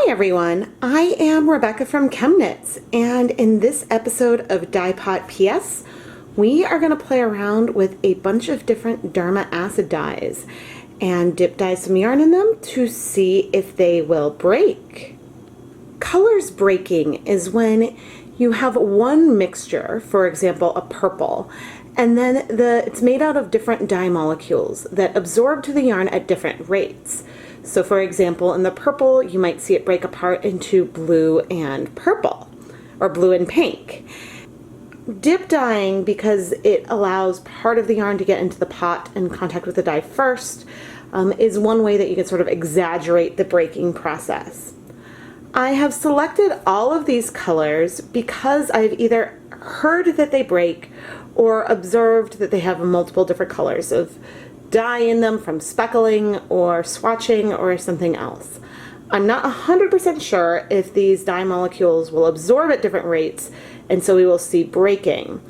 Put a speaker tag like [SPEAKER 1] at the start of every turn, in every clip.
[SPEAKER 1] Hi everyone, I am Rebecca from ChemKnits, and in this episode of Dyepot PS, we are going to play around with a bunch of different Dharma Acid dyes and dip dye some yarn in them to see if they will break. Colors breaking is when you have one mixture, for example a purple, and then it's made out of different dye molecules that absorb to the yarn at different rates. So for example, in the purple, you might see it break apart into blue and purple, or blue and pink. Dip dyeing, because it allows part of the yarn to get into the pot in contact with the dye first, is one way that you can sort of exaggerate the breaking process. I have selected all of these colors because I've either heard that they break or observed that they have multiple different colors of dye in them from speckling or swatching or something else. I'm not 100% sure if these dye molecules will absorb at different rates, and so we will see breaking.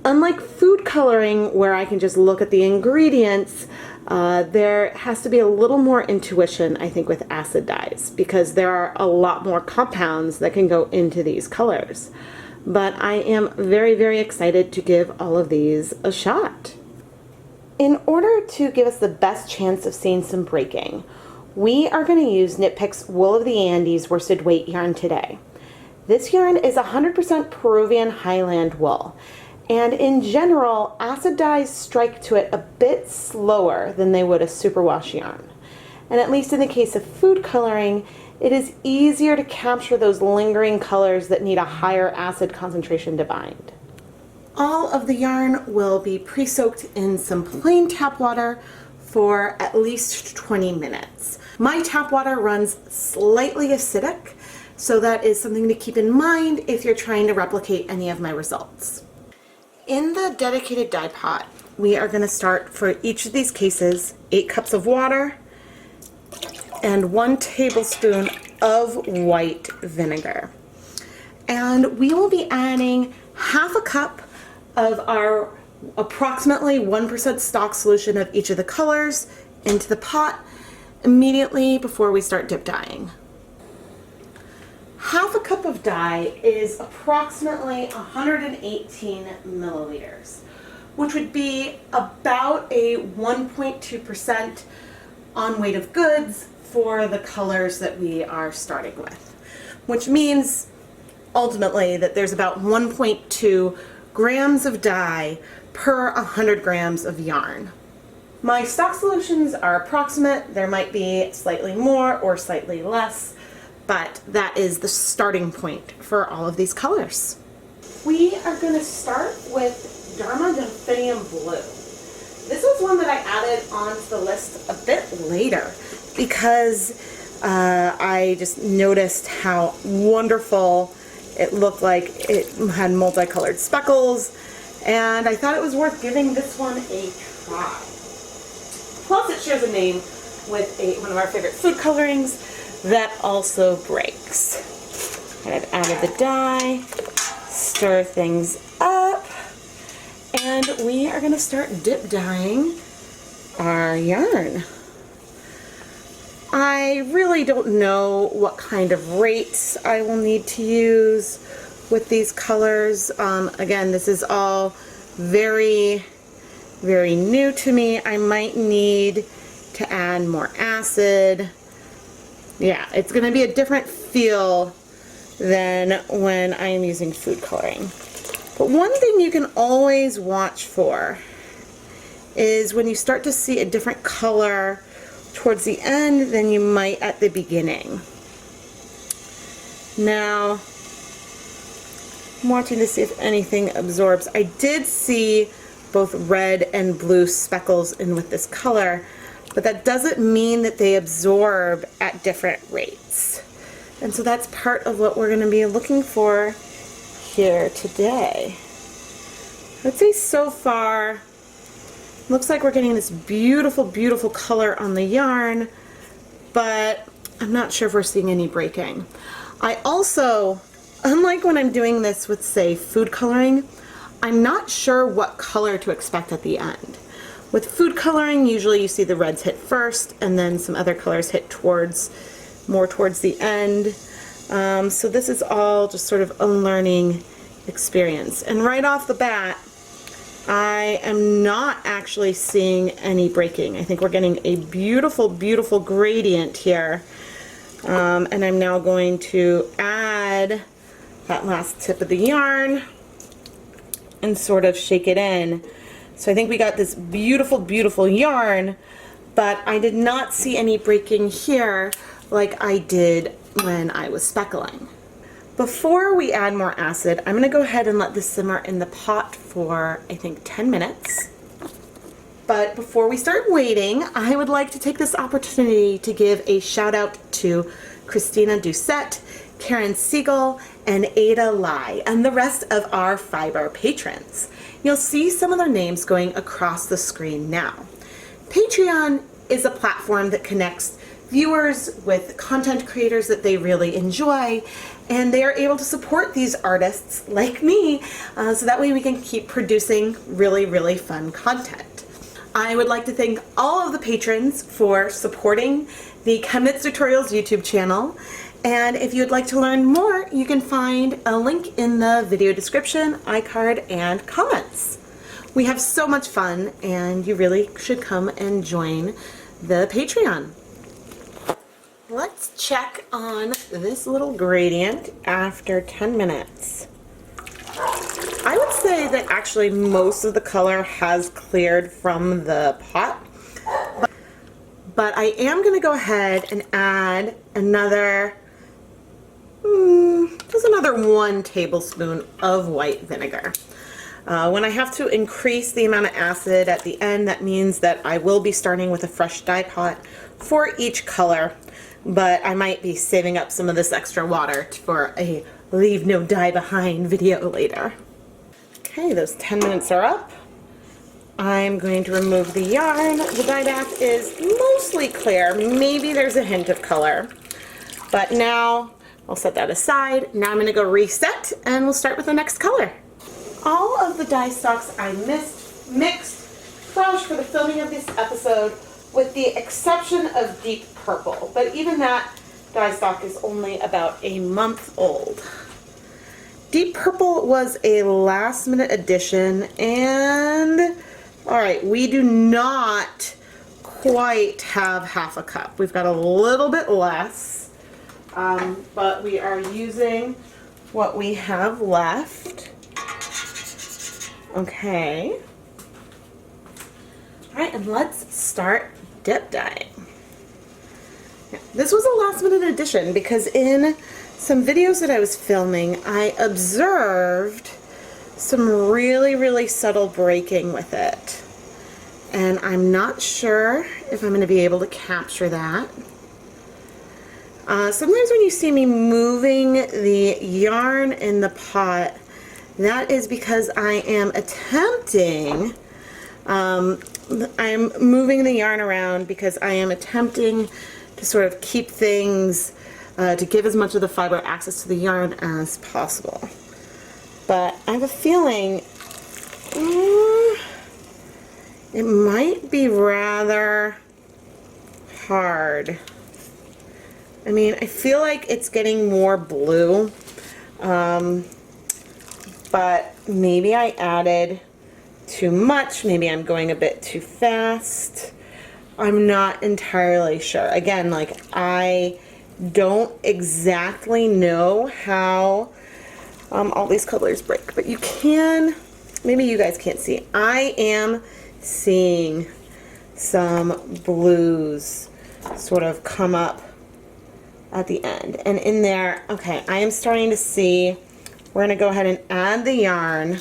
[SPEAKER 1] Unlike food coloring, where I can just look at the ingredients, there has to be a little more intuition, I think, with acid dyes, because there are a lot more compounds that can go into these colors. But I am very, very excited to give all of these a shot. In order to give us the best chance of seeing some breaking, we are going to use Knit Pick's Wool of the Andes worsted weight yarn today. This yarn is 100% Peruvian highland wool, and in general, acid dyes strike to it a bit slower than they would a superwash yarn. And at least in the case of food coloring, it is easier to capture those lingering colors that need a higher acid concentration to bind. All of the yarn will be pre-soaked in some plain tap water for at least 20 minutes. My tap water runs slightly acidic, so that is something to keep in mind if you're trying to replicate any of my results. In the dedicated dye pot, we are going to start for each of these cases 8 cups of water and 1 tablespoon of white vinegar. And we will be adding half a cup of our approximately 1% stock solution of each of the colors into the pot immediately before we start dip dyeing. Half a cup of dye is approximately 118 milliliters, which would be about a 1.2% on weight of goods for the colors that we are starting with, which means ultimately that there's about 1.2 grams of dye per 100 grams of yarn. My stock solutions are approximate. There might be slightly more or slightly less, but that is the starting point for all of these colors. We are going to start with Delphinium Blue. This was one that I added onto the list a bit later because I just noticed how wonderful it looked like. It had multicolored speckles, and I thought it was worth giving this one a try. Plus it shares a name with one of our favorite food colorings that also breaks. And I've added the dye, stir things up, and we are going to start dip dyeing our yarn. I really don't know what kind of rates I will need to use with these colors. Again, this is all very, very new to me. I might need to add more acid. Yeah, it's going to be a different feel than when I am using food coloring. But one thing you can always watch for is when you start to see a different color towards the end than you might at the beginning. Now, I'm watching to see if anything absorbs. I did see both red and blue speckles in with this color, but that doesn't mean that they absorb at different rates. And so that's part of what we're going to be looking for here today. I'd say so far, looks like we're getting this beautiful, beautiful color on the yarn, but I'm not sure if we're seeing any breaking. I also, unlike when I'm doing this with, say, food coloring, I'm not sure what color to expect at the end. With food coloring, usually you see the reds hit first and then some other colors hit towards more towards the end. So this is all just sort of a learning experience. And right off the bat, I am not actually seeing any breaking. I think we're getting a beautiful, beautiful gradient here. And I'm now going to add that last tip of the yarn and sort of shake it in. So I think we got this beautiful, beautiful yarn, but I did not see any breaking here like I did when I was speckling. Before we add more acid, I'm going to go ahead and let this simmer in the pot for, I think, 10 minutes. But before we start waiting, I would like to take this opportunity to give a shout out to Christina Doucette, Karen Siegel, and Ada Lai, and the rest of our Fiber patrons. You'll see some of their names going across the screen now. Patreon is a platform that connects viewers with content creators that they really enjoy, and they are able to support these artists like me, so that way we can keep producing really, really fun content. I would like to thank all of the patrons for supporting the ChemKnits Tutorials YouTube channel, and if you'd like to learn more, you can find a link in the video description, iCard, and comments. We have so much fun, and you really should come and join the Patreon. Let's check on this little gradient after 10 minutes. I would say that actually most of the color has cleared from the pot, but I am going to go ahead and add another, just another 1 tablespoon of white vinegar. When I have to increase the amount of acid at the end, that means that I will be starting with a fresh dye pot for each color, but I might be saving up some of this extra water for a leave no dye behind video later. Okay, those 10 minutes are up. I'm going to remove the yarn. The dye bath is mostly clear. Maybe there's a hint of color, but now I'll set that aside. Now I'm going to go reset, and we'll start with the next color. All of the dye stocks I mixed fresh for the filming of this episode, with the exception of Deep Purple, but even that dye stock is only about a month old. Deep Purple was a last minute addition, and alright, we do not quite have half a cup. We've got a little bit less, but we are using what we have left. Okay. Alright, and let's start dip dyeing. This was a last minute addition because in some videos that I was filming, I observed some really, really subtle breaking with it. And I'm not sure if I'm going to be able to capture that. Sometimes when you see me moving the yarn in the pot, that is because I am attempting, I'm moving the yarn around because I am attempting to sort of keep things, to give as much of the fiber access to the yarn as possible. But I have a feeling it might be rather hard. I mean, I feel like it's getting more blue, but maybe I added too much. Maybe I'm going a bit too fast. I'm not entirely sure. Again, like, I don't exactly know how all these colors break, but you can, maybe you guys can't see. I am seeing some blues sort of come up at the end. And in there, okay, I am starting to see, we're going to go ahead and add the yarn.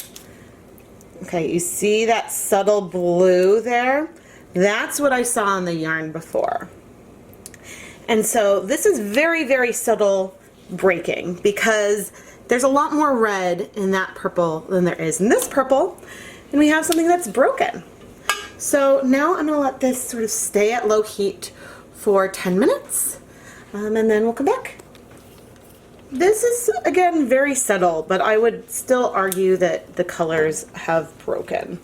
[SPEAKER 1] Okay, you see that subtle blue there? That's what I saw on the yarn before. And so this is very, very subtle breaking because there's a lot more red in that purple than there is in this purple, and we have something that's broken. So now I'm going to let this sort of stay at low heat for 10 minutes, and then we'll come back. This is, again, very subtle, but I would still argue that the colors have broken.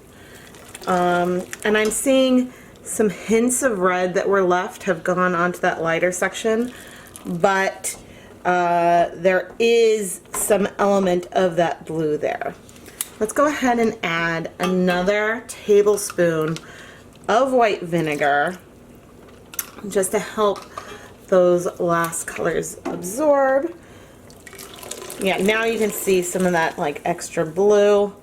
[SPEAKER 1] And I'm seeing some hints of red that were left have gone onto that lighter section, but there is some element of that blue there. Let's go ahead and add another tablespoon of white vinegar just to help those last colors absorb. Yeah, now you can see some of that like extra blue.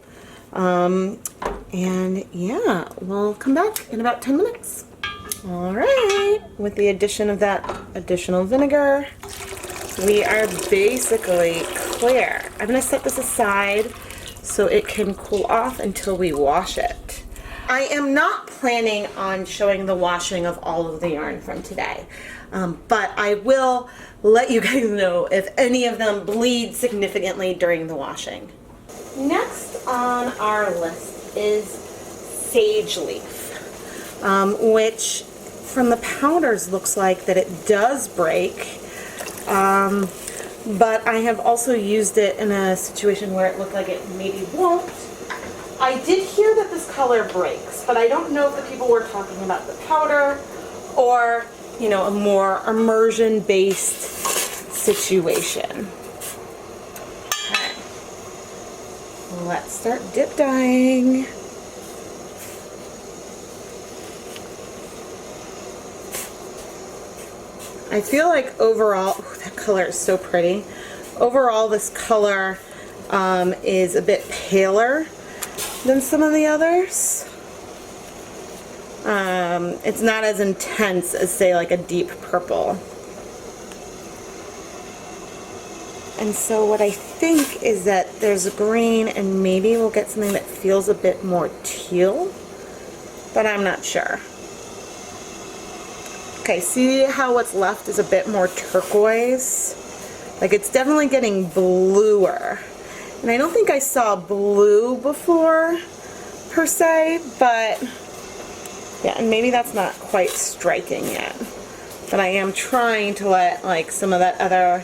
[SPEAKER 1] And yeah, we'll come back in about 10 minutes. All right, with the addition of that additional vinegar, we are basically clear. I'm gonna set this aside so it can cool off until we wash it. I am not planning on showing the washing of all of the yarn from today, but I will let you guys know if any of them bleed significantly during the washing. Next on our list is sage leaf, which from the powders looks like that it does break, but I have also used it in a situation where it looked like it maybe won't. I did hear that this color breaks, but I don't know if the people were talking about the powder or, you know, a more immersion-based situation. Okay. Let's start dip dyeing. I feel like overall, ooh, that color is so pretty. Overall, this color is a bit paler than some of the others. It's not as intense as, say, like a deep purple. And so what I think is that there's green and maybe we'll get something that feels a bit more teal, but I'm not sure. Okay, see how what's left is a bit more turquoise? Like it's definitely getting bluer. And I don't think I saw blue before, per se, but yeah, and maybe that's not quite striking yet. But I am trying to let like some of that other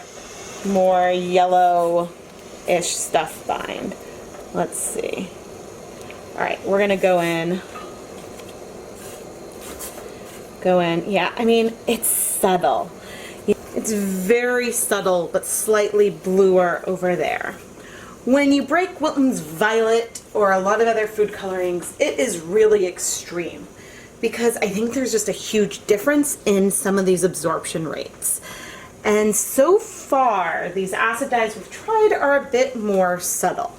[SPEAKER 1] more yellow-ish stuff bind. Let's see. Alright, we're gonna go in. Yeah, I mean, it's subtle. It's very subtle, but slightly bluer over there. When you break Wilton's Violet or a lot of other food colorings, it is really extreme because I think there's just a huge difference in some of these absorption rates. And so far, these acid dyes we've tried are a bit more subtle.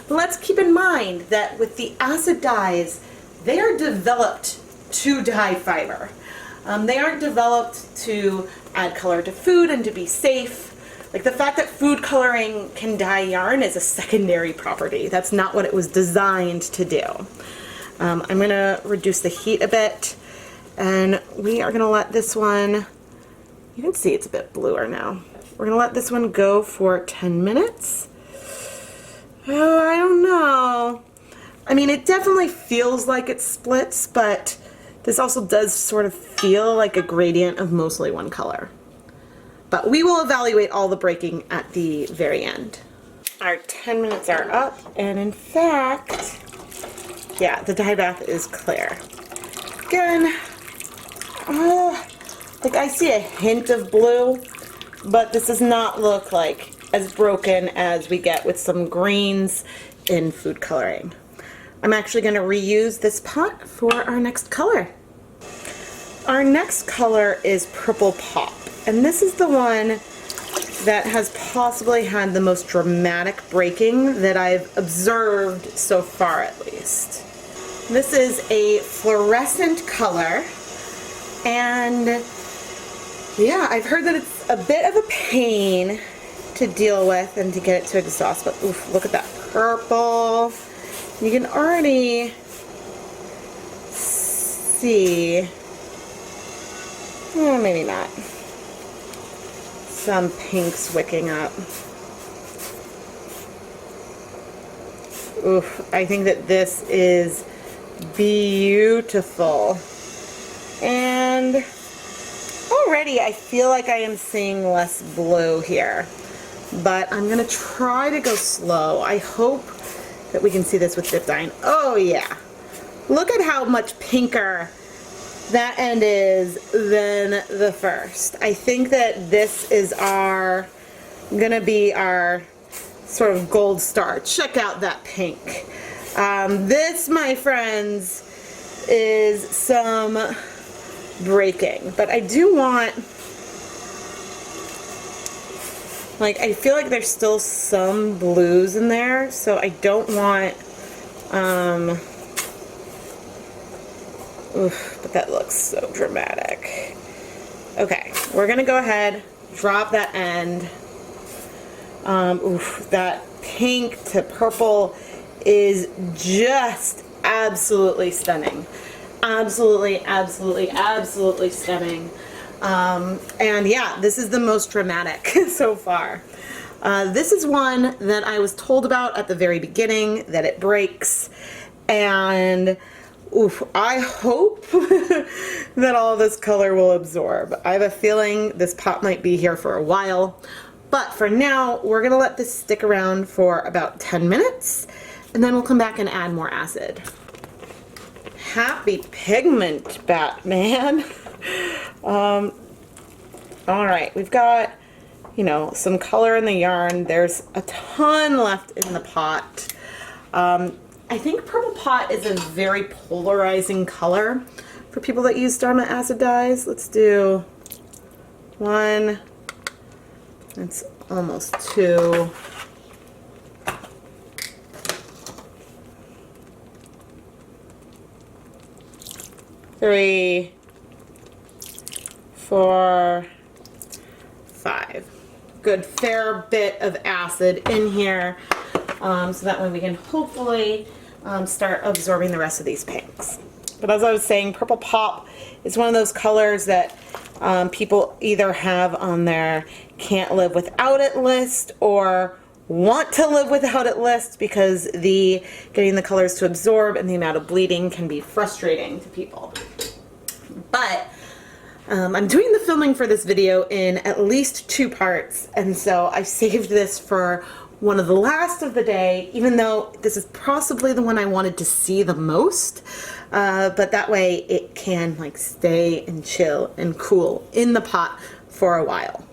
[SPEAKER 1] But let's keep in mind that with the acid dyes, they are developed to dye fiber. They aren't developed to add color to food and to be safe. Like the fact that food coloring can dye yarn is a secondary property. That's not what it was designed to do. I'm going to reduce the heat a bit, and we are going to let this one, you can see it's a bit bluer now. We're going to let this one go for 10 minutes. Oh, I don't know. I mean, it definitely feels like it splits, but this also does sort of feel like a gradient of mostly one color. But we will evaluate all the breaking at the very end. Our 10 minutes are up, and in fact, yeah, the dye bath is clear. Again, like I see a hint of blue, but this does not look like as broken as we get with some greens in food coloring. I'm actually going to reuse this pot for our next color. Our next color is Purple Pop, and this is the one that has possibly had the most dramatic breaking that I've observed so far, at least. This is a fluorescent color, and yeah, I've heard that it's a bit of a pain to deal with and to get it to exhaust, but oof, look at that purple. You can already see, maybe not, some pinks wicking up. Oof, I think that this is beautiful. And already I feel like I am seeing less blue here, but I'm going to try to go slow. I hope that we can see this with dip dyeing. Oh yeah, look at how much pinker that end is, then the first. I think that this is gonna be our sort of gold star. Check out that pink. This, my friends, is some breaking, but I do want, like, I feel like there's still some blues in there, so I don't want, oof, but that looks so dramatic. Okay, we're gonna go ahead, drop that end. Oof, that pink to purple is just absolutely stunning. Absolutely, absolutely, absolutely stunning. And yeah, this is the most dramatic so far. This is one that I was told about at the very beginning, that it breaks, and oof, I hope that all this color will absorb. I have a feeling this pot might be here for a while, but for now, we're gonna let this stick around for about 10 minutes, and then we'll come back and add more acid. Happy pigment, Batman. All right, we've got, you know, some color in the yarn. There's a ton left in the pot. I think purple pot is a very polarizing color for people that use Dharma Acid dyes. Let's do 1. That's almost 2. 3, 4, 5. Good fair bit of acid in here, so that way we can hopefully start absorbing the rest of these pinks. But as I was saying, purple pop is one of those colors that people either have on their can't live without it list or want to live without it list, because getting the colors to absorb and the amount of bleeding can be frustrating to people. But I'm doing the filming for this video in at least 2 parts, and so I saved this for one of the last of the day, even though this is possibly the one I wanted to see the most, but that way it can like stay and chill and cool in the pot for a while.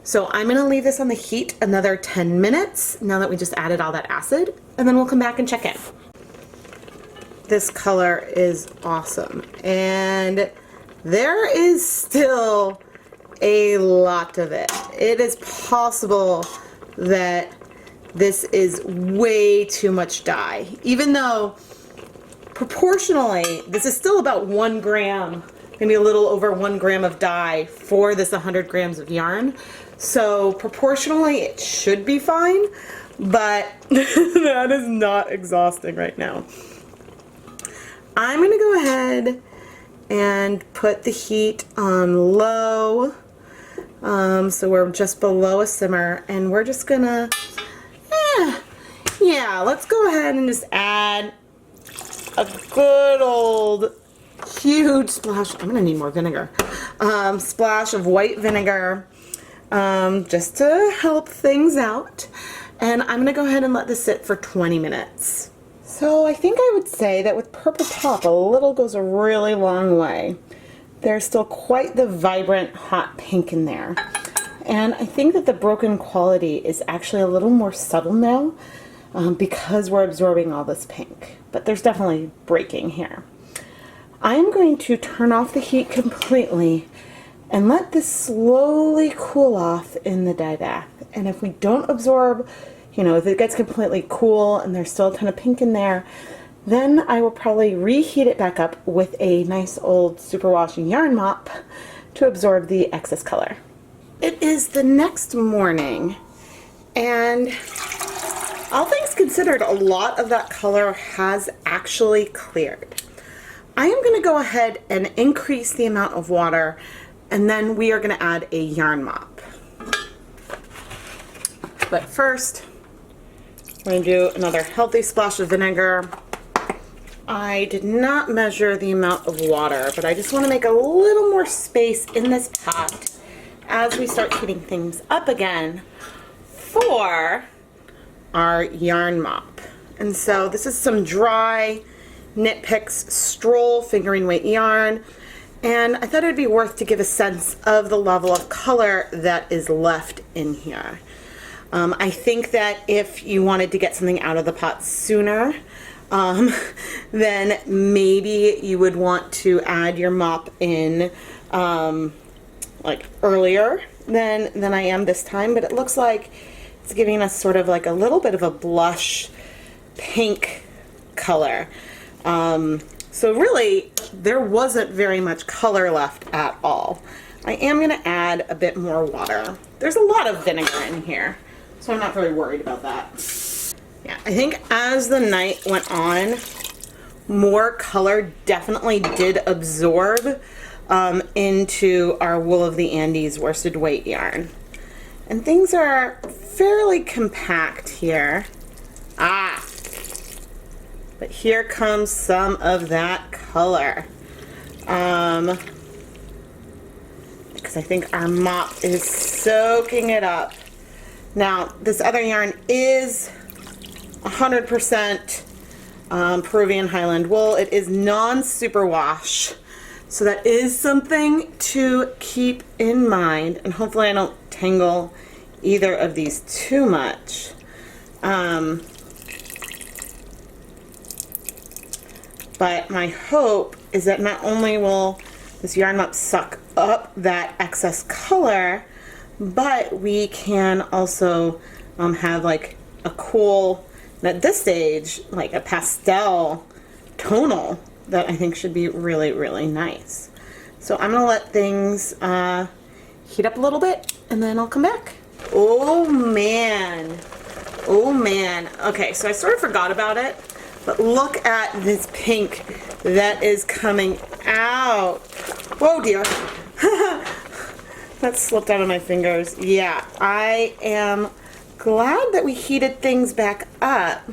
[SPEAKER 1] So I'm gonna leave this on the heat another 10 minutes now that we just added all that acid, and then we'll come back and check in. This color is awesome, and there is still a lot of it. It is possible that this is way too much dye, even though proportionally this is still about 1 gram, maybe a little over 1 gram of dye for this 100 grams of yarn. So proportionally it should be fine, but that is not exhausting right now. I'm gonna go ahead and put the heat on low, so we're just below a simmer, and we're just gonna, yeah, let's go ahead and just add a good old huge splash, I'm gonna need more vinegar, splash of white vinegar, just to help things out, and I'm gonna go ahead and let this sit for 20 minutes. So I think I would say that with purple pop, a little goes a really long way. There's still quite the vibrant hot pink in there. And I think that the broken quality is actually a little more subtle now because we're absorbing all this pink. But there's definitely breaking here. I'm going to turn off the heat completely and let this slowly cool off in the dye bath. And if we don't absorb, you know, if it gets completely cool and there's still a ton of pink in there, then I will probably reheat it back up with a nice old superwash yarn mop to absorb the excess color. It is the next morning, and all things considered, a lot of that color has actually cleared. I am going to go ahead and increase the amount of water, and then we are going to add a yarn mop. But first, we're going to do another healthy splash of vinegar. I did not measure the amount of water, but I just want to make a little more space in this pot as we start heating things up again for our yarn mop. And so this is some dry Knit Picks Stroll fingering weight yarn. And I thought it would be worth to give a sense of the level of color that is left in here. I think that if you wanted to get something out of the pot sooner, then maybe you would want to add your mop in like earlier than I am this time, but it looks like it's giving us sort of like a little bit of a blush pink color. So really, there wasn't very much color left at all. I am going to add a bit more water. There's a lot of vinegar in here, so I'm not very worried about that. Yeah, I think as the night went on, more color definitely did absorb into our Wool of the Andes worsted weight yarn. And things are fairly compact here. But here comes some of that color. Because I think our mop is soaking it up. Now, this other yarn is 100% Peruvian Highland wool. It is non-superwash. So that is something to keep in mind. And hopefully I don't tangle either of these too much. But my hope is that not only will this yarn mop suck up that excess color, but we can also have like a cool, at this stage, like a pastel tonal that I think should be really, really nice. So I'm gonna let things heat up a little bit and then I'll come back. Oh man. Oh man. Okay, so I sort of forgot about it. But look at this pink that is coming out. Whoa, dear. That slipped out of my fingers. Yeah, I am glad that we heated things back up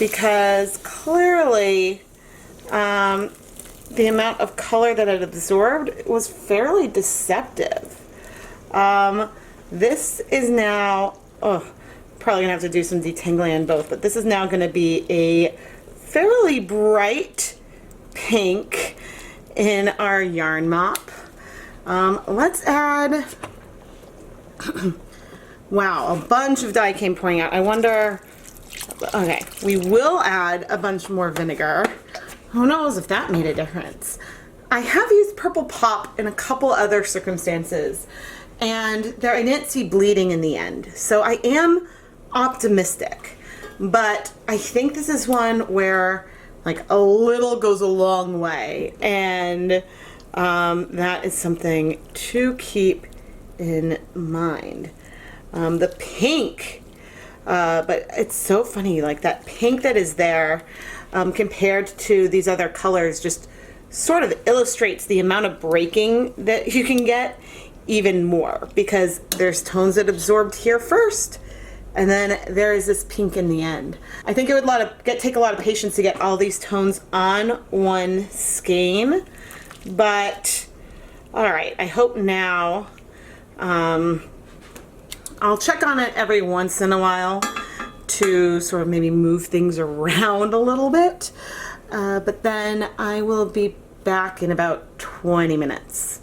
[SPEAKER 1] because clearly the amount of color that it absorbed was fairly deceptive. This is now, probably gonna have to do some detangling on both, but this is now gonna be a fairly bright pink in our yarn mop. Let's add, wow, a bunch of dye came pouring out. I wonder, okay, we will add a bunch more vinegar. Who knows if that made a difference. I have used Purple Pop in a couple other circumstances, and there I didn't see bleeding in the end. So I am optimistic, but I think this is one where like a little goes a long way, and that is something to keep in mind. The pink, but it's so funny, like that pink that is there compared to these other colors just sort of illustrates the amount of breaking that you can get even more, because there's tones that absorbed here first, and then there is this pink in the end. I think it would take a lot of patience to get all these tones on one skein, but all right, I hope now, I'll check on it every once in a while to sort of maybe move things around a little bit, but then I will be back in about 20 minutes.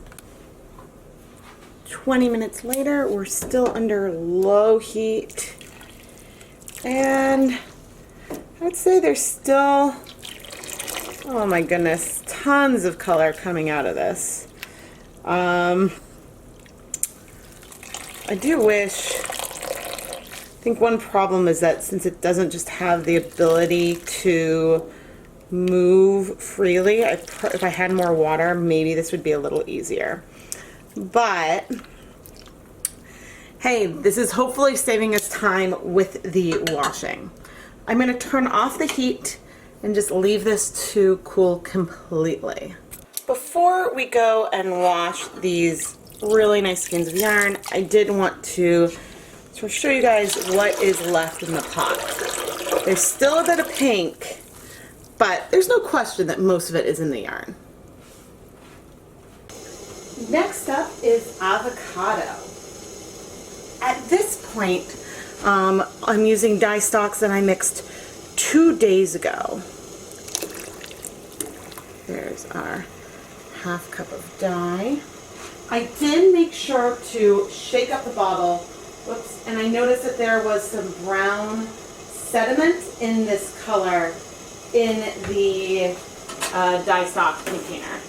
[SPEAKER 1] 20 minutes later, we're still under low heat, and I'd say there's still, oh my goodness, tons of color coming out of this. I do wish, I think one problem is that since it doesn't just have the ability to move freely, if I had more water, maybe this would be a little easier. But hey, this is hopefully saving us time with the washing. I'm going to turn off the heat and just leave this to cool completely. Before we go and wash these really nice skeins of yarn, I did want to sort of show you guys what is left in the pot. There's still a bit of pink, but there's no question that most of it is in the yarn. Next up is Avocado. At this point, I'm using dye stalks that I mixed 2 days ago. There's our 1/2 cup of dye. I did make sure to shake up the bottle. Whoops, and I noticed that there was some brown sediment in this color in the dye stock container.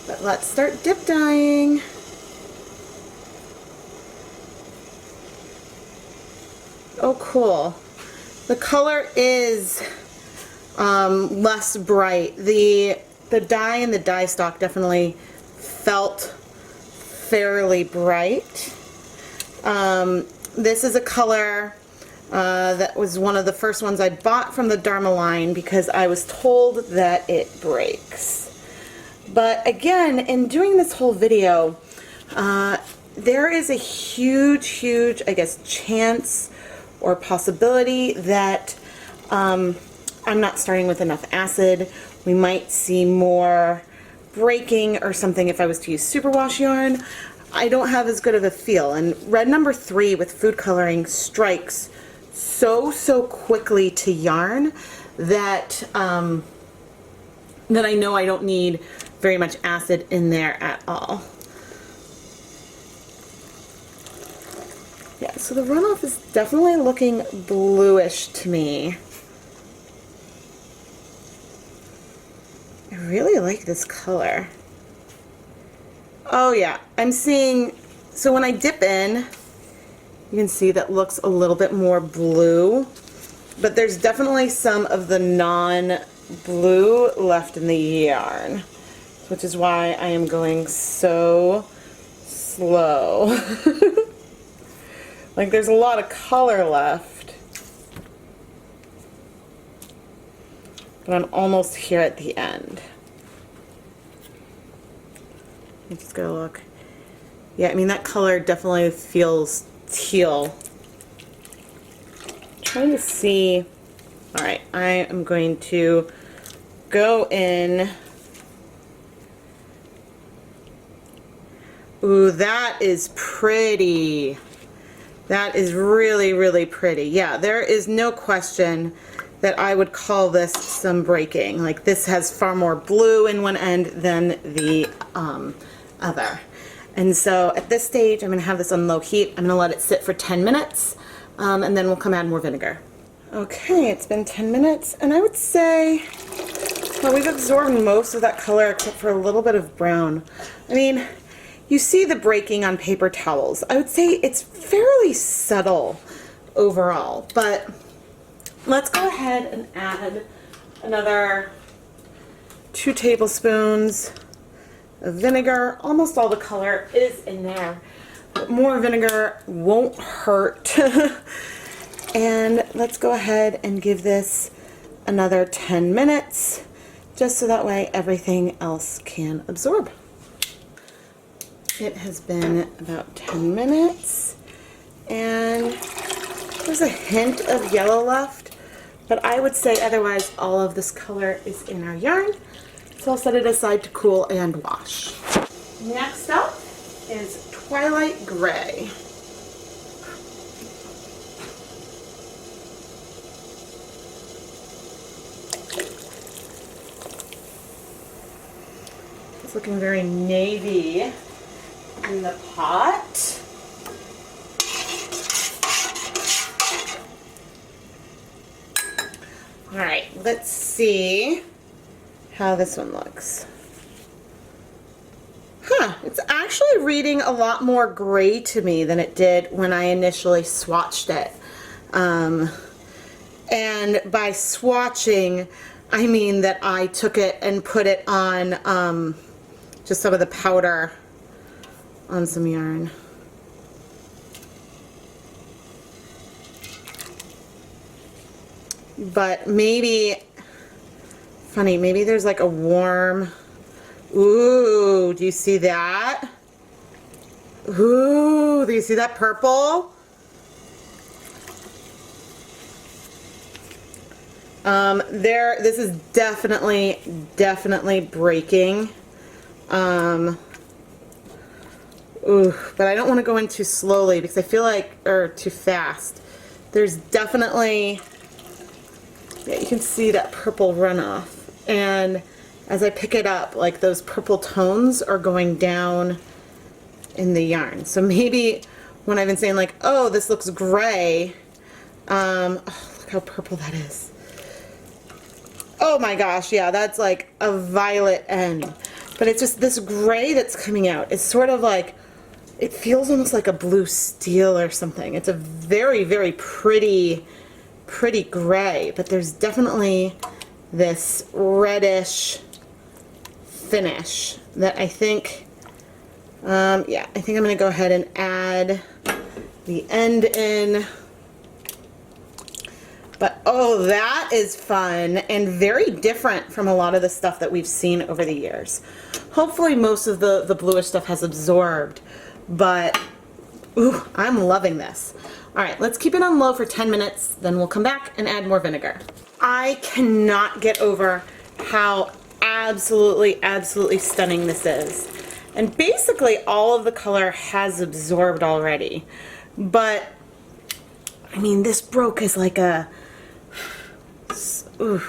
[SPEAKER 1] But let's start dip dyeing. Oh, cool. The color is less bright. The dye in the dye stock definitely felt fairly bright. This is a color that was one of the first ones I bought from the Dharma line because I was told that it breaks. But again, in doing this whole video, there is a huge, I guess, chance or possibility that I'm not starting with enough acid. We might see more breaking or something if I was to use superwash yarn. I don't have as good of a feel, and red number 3 with food coloring strikes so quickly to yarn that that I know I don't need very much acid in there at all. Yeah, so the runoff is definitely looking bluish to me. I really like this color. Oh yeah, I'm seeing, so when I dip in, you can see that looks a little bit more blue, but there's definitely some of the non-blue left in the yarn, which is why I am going so slow. Like there's a lot of color left, but I'm almost here at the end. I'm just gonna look. Yeah, I mean that color definitely feels teal. I'm trying to see. All right, I am going to go in. Ooh, that is pretty. That is really pretty. Yeah, there is no question that I would call this some breaking. Like this has far more blue in one end than the other. And so at this stage, I'm gonna have this on low heat. I'm gonna let it sit for 10 minutes and then we'll come add more vinegar. Okay, it's been 10 minutes and I would say, well, we've absorbed most of that color except for a little bit of brown. I mean, you see the breaking on paper towels. I would say it's fairly subtle overall, but let's go ahead and add another 2 tablespoons of vinegar. Almost all the color is in there, but more vinegar won't hurt. And let's go ahead and give this another 10 minutes, just so that way everything else can absorb. It has been about 10 minutes and there's a hint of yellow left, but I would say otherwise all of this color is in our yarn. So I'll set it aside to cool and wash. Next up is Twilight Gray. It's looking very navy in the pot. All right, let's see how this one looks. Huh, it's actually reading a lot more gray to me than it did when I initially swatched it. And by swatching, I mean that I took it and put it on just some of the powder on some yarn. But maybe, funny, maybe there's like a warm, ooh, do you see that? Ooh, do you see that purple? This is definitely breaking. Ooh, but I don't want to go in too slowly because I feel like, or too fast. There's definitely, yeah, you can see that purple runoff. And as I pick it up, like those purple tones are going down in the yarn. So maybe when I've been saying like, oh, this looks gray, oh, look how purple that is. Oh my gosh, yeah, that's like a violet end. But it's just this gray that's coming out. It's sort of like, it feels almost like a blue steel or something. It's a very, very pretty gray, but there's definitely this reddish finish that I think, yeah, I think I'm going to go ahead and add the end in. But oh, that is fun and very different from a lot of the stuff that we've seen over the years. Hopefully most of the bluish stuff has absorbed, but ooh, I'm loving this. All right, let's keep it on low for 10 minutes, then we'll come back and add more vinegar. I cannot get over how absolutely stunning this is. And basically all of the color has absorbed already. But, I mean, this broke is like a, ooh,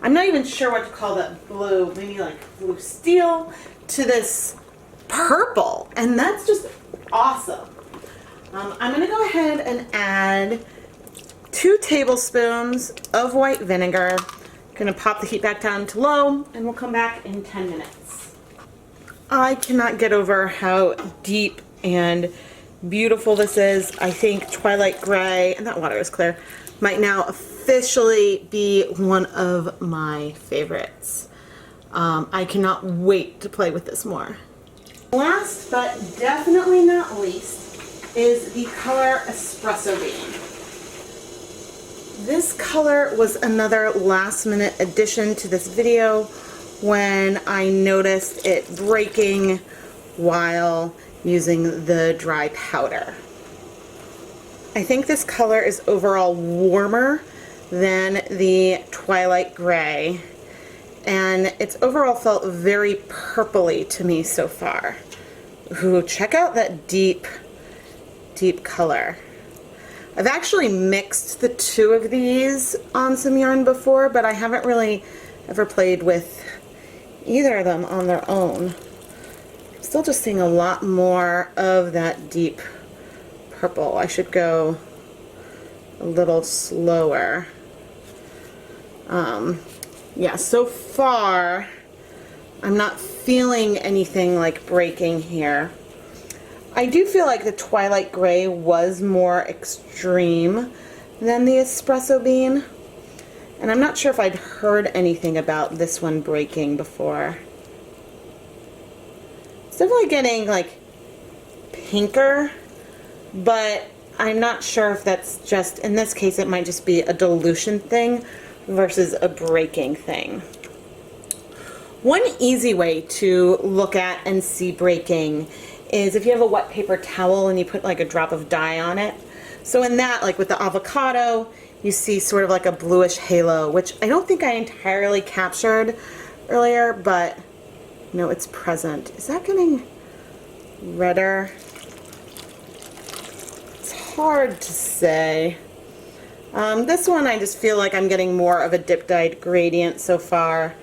[SPEAKER 1] I'm not even sure what to call that blue, maybe like blue steel to this purple. And that's just awesome. I'm going to go ahead and add 2 tablespoons of white vinegar. I'm going to pop the heat back down to low and we'll come back in 10 minutes. I cannot get over how deep and beautiful this is. I think Twilight Gray, and that water is clear, might now officially be one of my favorites. I cannot wait to play with this more. Last but definitely not least is the color Espresso Bean. This color was another last minute addition to this video when I noticed it breaking while using the dry powder. I think this color is overall warmer than the Twilight Gray, and it's overall felt very purpley to me so far. Ooh, check out that deep color. I've actually mixed the 2 of these on some yarn before, but I haven't really ever played with either of them on their own. I'm still just seeing a lot more of that deep purple. I should go a little slower. Yeah, so far I'm not feeling anything like breaking here. I do feel like the Twilight Gray was more extreme than the Espresso Bean, and I'm not sure if I'd heard anything about this one breaking before. It's definitely getting like pinker, but I'm not sure if that's just, in this case it might just be a dilution thing versus a breaking thing. One easy way to look at and see breaking is if you have a wet paper towel and you put like a drop of dye on it. So in that, like with the avocado, you see sort of like a bluish halo, which I don't think I entirely captured earlier, but no, it's present. Is that getting redder? It's hard to say. This one I just feel like I'm getting more of a dip dyed gradient so far.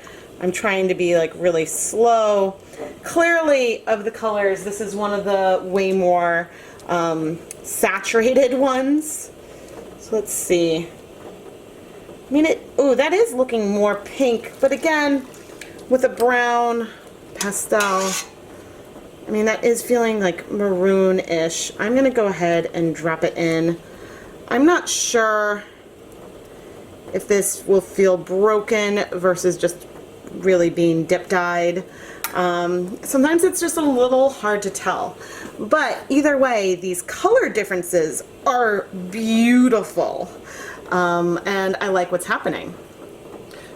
[SPEAKER 1] I'm trying to be like really slow. Clearly, of the colors, this is one of the way more saturated ones. So let's see. I mean, ooh, that is looking more pink, but again, with a brown pastel, I mean, that is feeling like maroon-ish. I'm gonna go ahead and drop it in. I'm not sure if this will feel broken versus just really being dip dyed. Sometimes it's just a little hard to tell, but either way, these color differences are beautiful, and I like what's happening.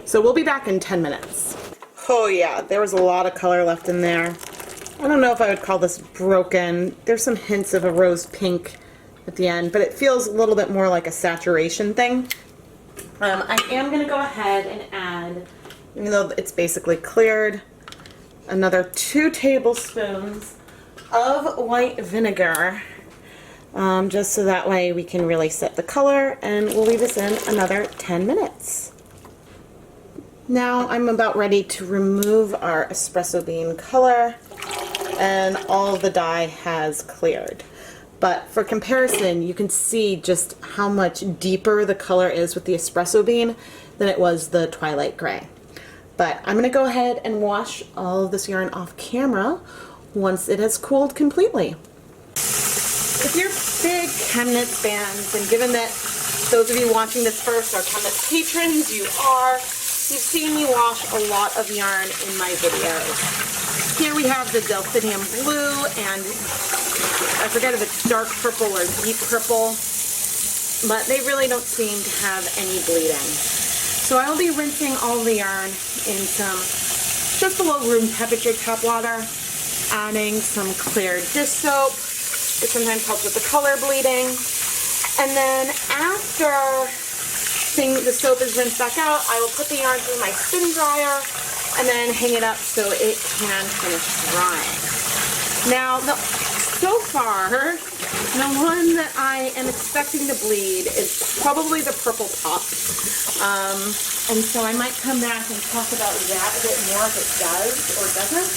[SPEAKER 1] So we'll be back in 10 minutes. Oh yeah, there was a lot of color left in there. I don't know if I would call this broken. There's some hints of a rose pink at the end, but it feels a little bit more like a saturation thing. I am going to go ahead and add, even though it's basically cleared, another 2 tablespoons of white vinegar, just so that way we can really set the color, and we'll leave this in another 10 minutes. Now I'm about ready to remove our espresso bean color, and all of the dye has cleared. But for comparison, you can see just how much deeper the color is with the espresso bean than it was the Twilight Gray. But I'm going to go ahead and wash all of this yarn off camera once it has cooled completely. If you're big ChemKnits fans, and given that those of you watching this first are ChemKnits patrons, you've seen me wash a lot of yarn in my videos. Here we have the Delphinium Blue, and I forget if it's dark purple or deep purple, but they really don't seem to have any bleeding. So I will be rinsing all the yarn in some just below room temperature tap water, adding some clear dish soap, which sometimes helps with the color bleeding. And then after the soap is rinsed back out, I will put the yarn through my spin dryer and then hang it up so it can finish drying. Now, so far, the one that I am expecting to bleed is probably the purple pop. And so I might come back and talk about that a bit more if it does or doesn't.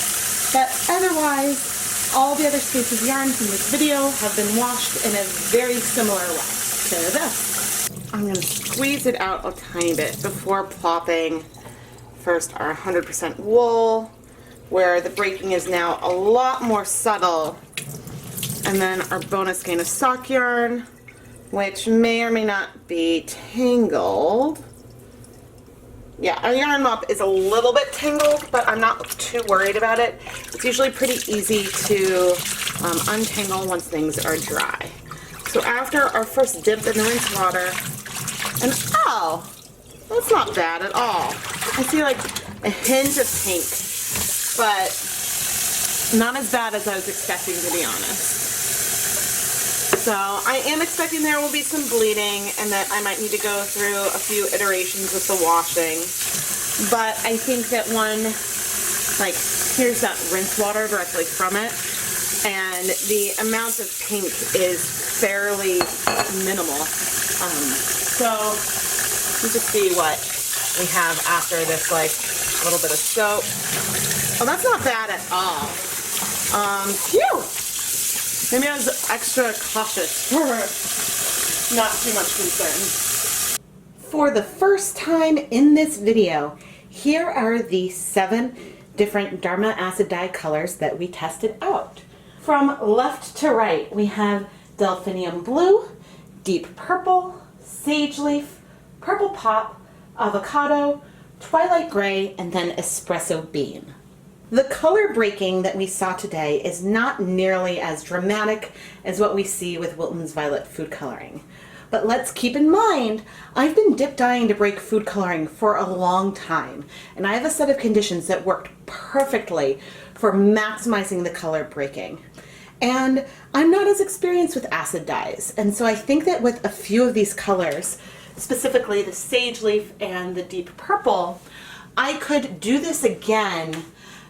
[SPEAKER 1] But otherwise, all the other space of yarns in this video have been washed in a very similar way to this. I'm going to squeeze it out a tiny bit before plopping first our 100% wool, where the breaking is now a lot more subtle, and then our bonus skein of sock yarn, which may or may not be tangled. Yeah, our yarn mop is a little bit tangled, but I'm not too worried about it. It's usually pretty easy to untangle once things are dry. So after our first dip in the rinse water, and oh, that's not bad at all. I see like a hint of pink, but not as bad as I was expecting, to be honest. So I am expecting there will be some bleeding and that I might need to go through a few iterations with the washing. But I think that here's that rinse water directly from it, and the amount of pink is fairly minimal. So let's just see what we have after this little bit of soap. Oh, that's not bad at all. Phew! Maybe I was extra cautious for not too much concern. For the first time in this video, here are the 7 different Dharma Acid dye colors that we tested out. From left to right, we have Delphinium Blue, Deep Purple, Sage Leaf, Purple Pop, Avocado, Twilight Gray, and then Espresso Bean. The color breaking that we saw today is not nearly as dramatic as what we see with Wilton's Violet food coloring. But let's keep in mind, I've been dip dyeing to break food coloring for a long time, and I have a set of conditions that worked perfectly for maximizing the color breaking. And I'm not as experienced with acid dyes, and so I think that with a few of these colors, specifically the Sage Leaf and the Deep Purple, I could do this again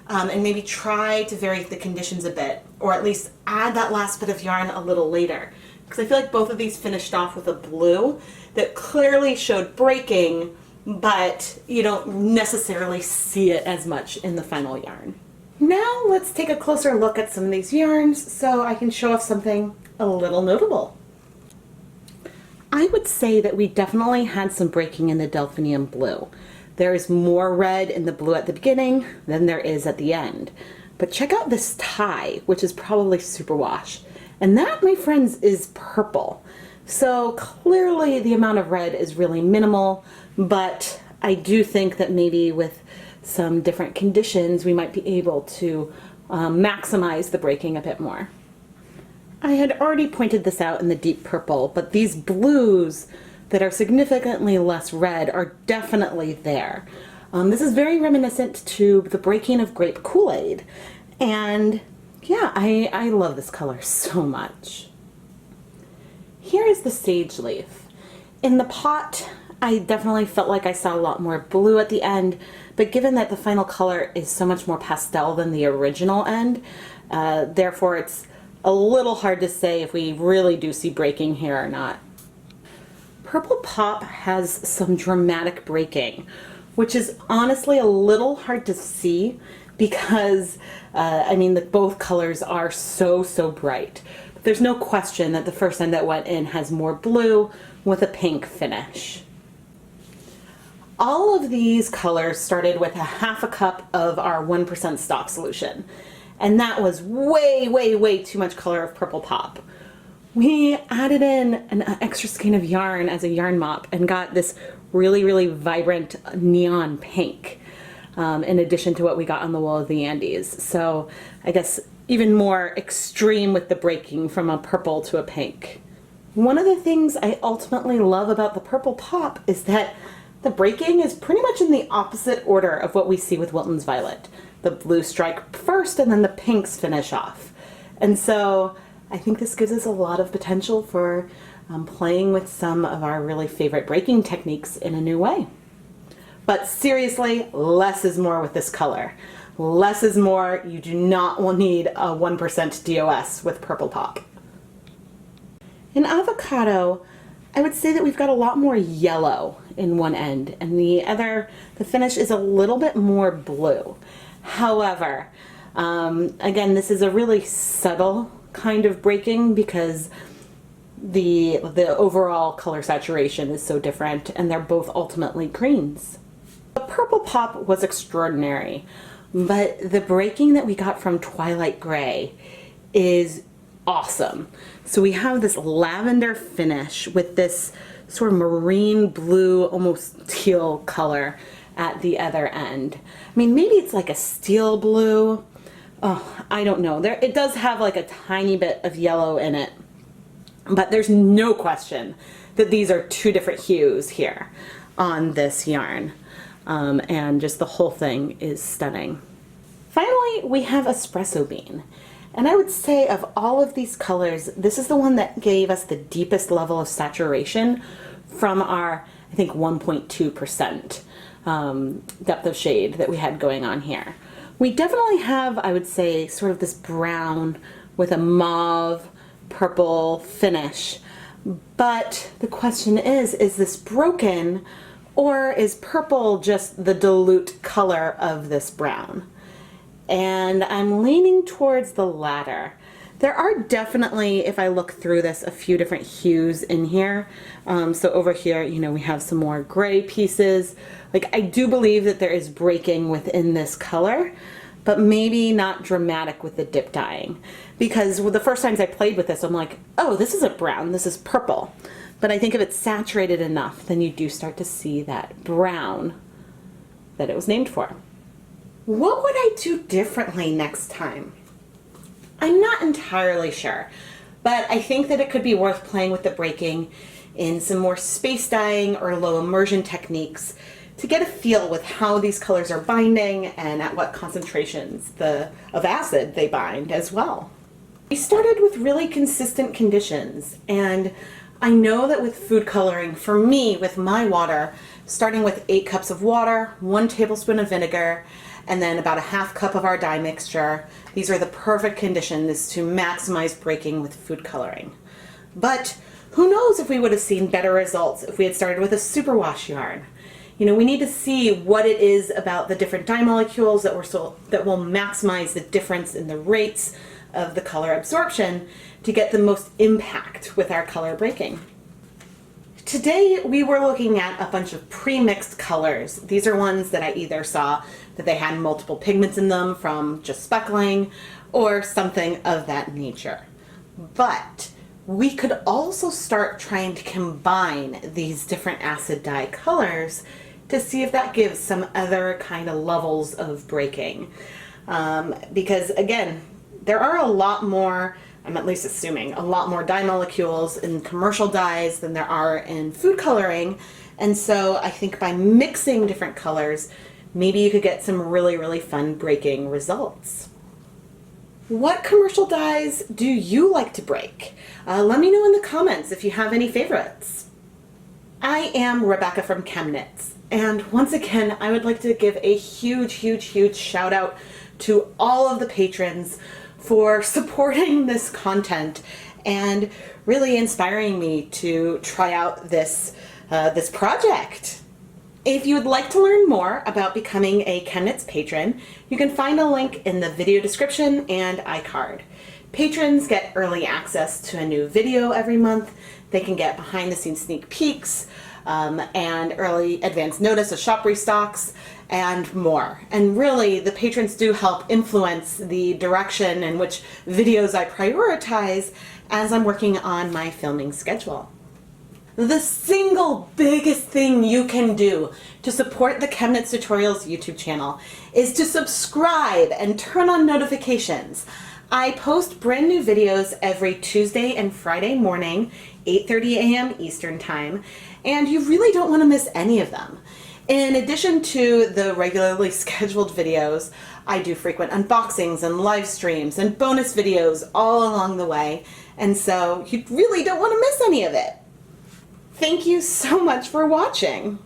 [SPEAKER 1] and maybe try to vary the conditions a bit, or at least add that last bit of yarn a little later. Because I feel like both of these finished off with a blue that clearly showed breaking, but you don't necessarily see it as much in the final yarn. Now let's take a closer look at some of these yarns so I can show off something a little notable. I would say that we definitely had some breaking in the Delphinium Blue. There is more red in the blue at the beginning than there is at the end. But check out this tie, which is probably superwash. And that, my friends, is purple. So clearly the amount of red is really minimal, but I do think that maybe with some different conditions we might be able to maximize the breaking a bit more. I had already pointed this out in the Deep Purple, but these blues that are significantly less red are definitely there. This is very reminiscent to the breaking of grape Kool-Aid, and yeah, I love this color so much. Here is the Sage Leaf. In the pot, I definitely felt like I saw a lot more blue at the end, but given that the final color is so much more pastel than the original end, therefore it's a little hard to say if we really do see breaking here or not. Purple Pop has some dramatic breaking. which is honestly a little hard to see because, I mean, both colors are so bright. But there's no question that the first end that went in has more blue with a pink finish. All of these colors started with a half a cup of our 1% stock solution. And that was way too much color of purple pop. We added in an extra skein of yarn as a yarn mop and got this really vibrant neon pink, in addition to what we got on the wool of the Andes. So I guess even more extreme with the breaking from a purple to a pink. One of the things I ultimately love about the purple pop is that the breaking is pretty much in the opposite order of what we see with Wilton's Violet. The blue strike first and then the pinks finish off. And so I think this gives us a lot of potential for playing with some of our really favorite breaking techniques in a new way. But seriously, less is more with this color. Less is more. You do not need a 1% DOS with purple pop. In Avocado, I would say that we've got a lot more yellow in one end, and the finish is a little bit more blue. However, again, this is a really subtle kind of breaking because the overall color saturation is so different, and they're both ultimately greens. The purple pop was extraordinary, but the breaking that we got from Twilight Gray is awesome. So we have this lavender finish with this sort of marine blue, almost teal color at the other end. I mean, maybe it's like a steel blue. Oh, I don't know. It does have like a tiny bit of yellow in it, but there's no question that these are two different hues here on this yarn. And just the whole thing is stunning. Finally, we have Espresso Bean. And I would say of all of these colors, this is the one that gave us the deepest level of saturation from our, I think, 1.2% depth of shade that we had going on here. We definitely have, I would say, sort of this brown with a mauve purple finish. But the question is this broken, or is purple just the dilute color of this brown? And I'm leaning towards the latter. There are definitely, if I look through this, a few different hues in here. So over here, you know, we have some more gray pieces. Like, I do believe that there is breaking within this color, but maybe not dramatic with the dip dyeing. Because the first times I played with this, I'm like, oh, this isn't brown, this is purple. But I think if it's saturated enough, then you do start to see that brown that it was named for. What would I do differently next time? I'm not entirely sure, but I think that it could be worth playing with the breaking in some more space dyeing or low immersion techniques to get a feel with how these colors are binding and at what concentrations of acid they bind as well. We started with really consistent conditions, and I know that with food coloring, for me, with my water, starting with 8 cups of water, 1 tablespoon of vinegar, and then about a half cup of our dye mixture. These are the perfect conditions to maximize breaking with food coloring. But who knows if we would have seen better results if we had started with a superwash yarn. You know, we need to see what it is about the different dye molecules that will maximize the difference in the rates of the color absorption to get the most impact with our color breaking. Today we were looking at a bunch of pre-mixed colors. These are ones that I either saw that they had multiple pigments in them from just speckling or something of that nature. But we could also start trying to combine these different acid dye colors to see if that gives some other kind of levels of breaking. Because again, there are a lot more, I'm at least assuming, a lot more dye molecules in commercial dyes than there are in food coloring. And so I think by mixing different colors, maybe you could get some really fun breaking results. What commercial dyes do you like to break? Let me know in the comments if you have any favorites. I am Rebecca from ChemKnits, and once again, I would like to give a huge shout out to all of the patrons for supporting this content and really inspiring me to try out this project. If you would like to learn more about becoming a ChemKnits patron, you can find a link in the video description and iCard. Patrons get early access to a new video every month. They can get behind the scenes sneak peeks and early advance notice of shop restocks and more. And really, the patrons do help influence the direction in which videos I prioritize as I'm working on my filming schedule. The single biggest thing you can do to support the ChemKnits Tutorials YouTube channel is to subscribe and turn on notifications. I post brand new videos every Tuesday and Friday morning, 8:30 a.m. Eastern Time, and you really don't want to miss any of them. In addition to the regularly scheduled videos, I do frequent unboxings and live streams and bonus videos all along the way, and so you really don't want to miss any of it. Thank you so much for watching.